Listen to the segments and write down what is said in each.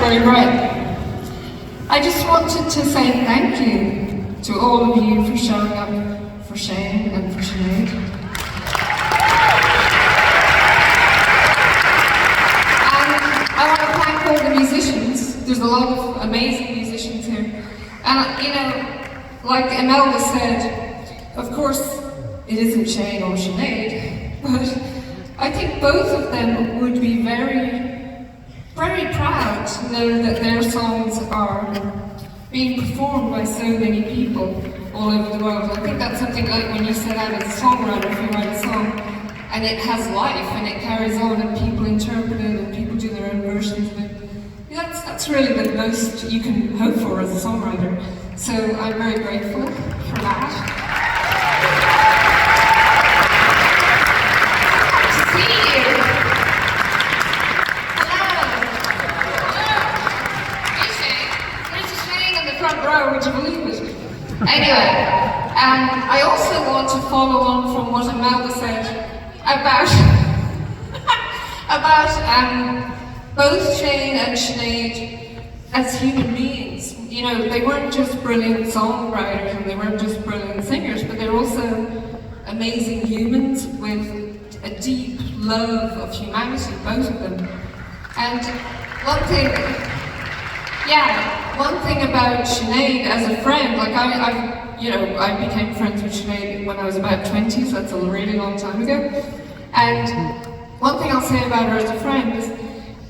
very bright. I just wanted to say thank you to all of you for showing up for Shane and for Sinéad. And I want to thank all the musicians. There's a lot of amazing musicians here. And you know, like Imelda said, of course it isn't Shane or Sinéad, but I think both of them would be very, very proud to know that their songs are being performed by so many people all over the world. I think that's something like when you set out as a songwriter, if you write a song, and it has life and it carries on and people interpret it and people do their own versions of it. That's really the most you can hope for as a songwriter. So I'm very grateful for that. Would you believe it? Anyway, I also want to follow on from what Imelda said about both Shane and Sinéad as human beings. You know, they weren't just brilliant songwriters and they weren't just brilliant singers, but they're also amazing humans with a deep love of humanity, both of them. And one thing about Sinéad as a friend, like I became friends with Sinéad when I was about 20, so that's a really long time ago. And one thing I'll say about her as a friend is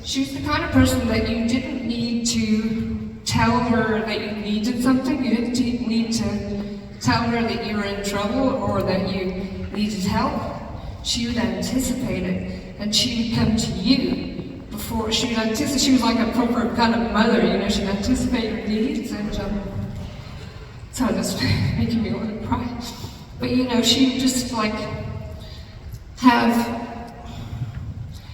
she was the kind of person that you didn't need to tell her that you needed something. You didn't need to tell her that you were in trouble or that you needed help. She would anticipate it, and she would come to you. Before she was like a proper kind of mother, you know, she'd anticipate her needs, and sorry, that's making me want to cry. But you know, she would just like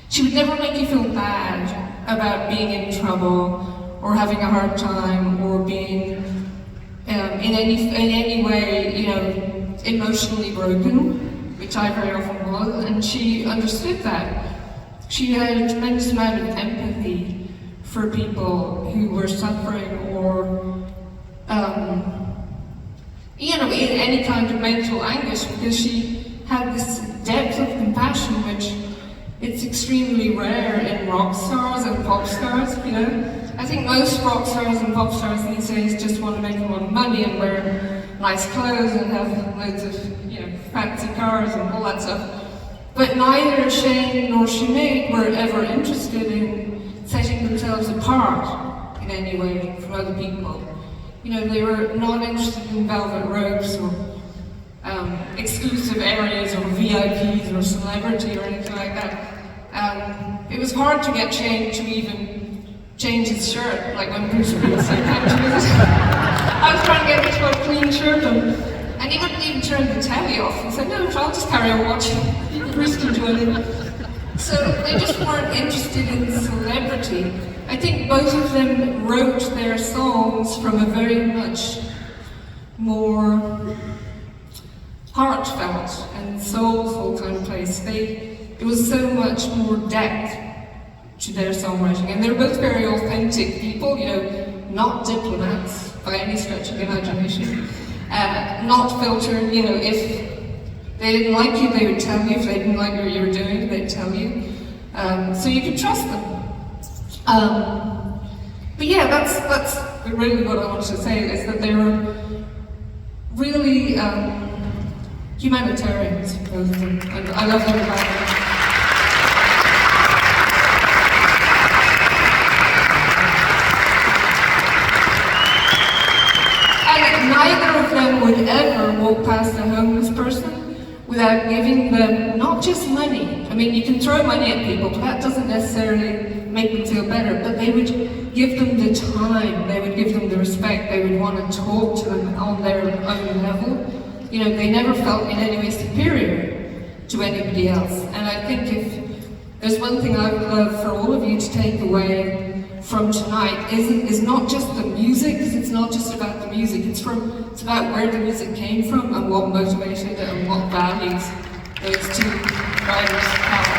she would never make you feel bad about being in trouble or having a hard time or being in any way, you know, emotionally broken, which I very often was, and she understood that. She had a tremendous amount of empathy for people who were suffering or, you know, in any kind of mental anguish, because she had this depth of compassion, which it's extremely rare in rock stars and pop stars, you know. I think most rock stars and pop stars these days just want to make a lot of money and wear nice clothes and have loads of, you know, fancy cars and all that stuff. But neither Shane nor Sinéad were ever interested in setting themselves apart in any way from other people. You know, they were not interested in velvet ropes or exclusive areas or VIPs or celebrity or anything like that. It was hard to get Shane to even change his shirt, like when Bruce Springsteen came to visit. I was trying to get him to put a clean shirt on. And he wouldn't even turn the telly off. He said, no, I'll just carry on watching. Bruce can join in. So they just weren't interested in celebrity. I think both of them wrote their songs from a very much more heartfelt and soulful kind of place. It was so much more depth to their songwriting. And they're both very authentic people, you know, not diplomats by any stretch of the imagination. Not filtered, you know, if they didn't like you, they would tell you. If they didn't like what you were doing, they'd tell you. So you could trust them. But yeah, that's really what I wanted to say, is that they were really humanitarians, both of them, and I love them about them. Neither of them would ever walk past a homeless person without giving them not just money. I mean, you can throw money at people, but that doesn't necessarily make them feel better. But they would give them the time, they would give them the respect, they would want to talk to them on their own level. You know, they never felt in any way superior to anybody else. And I think if there's one thing I would love for all of you to take away from tonight is not just the music, because it's not just about the music, it's about where the music came from and what motivated it and what values those two writers have.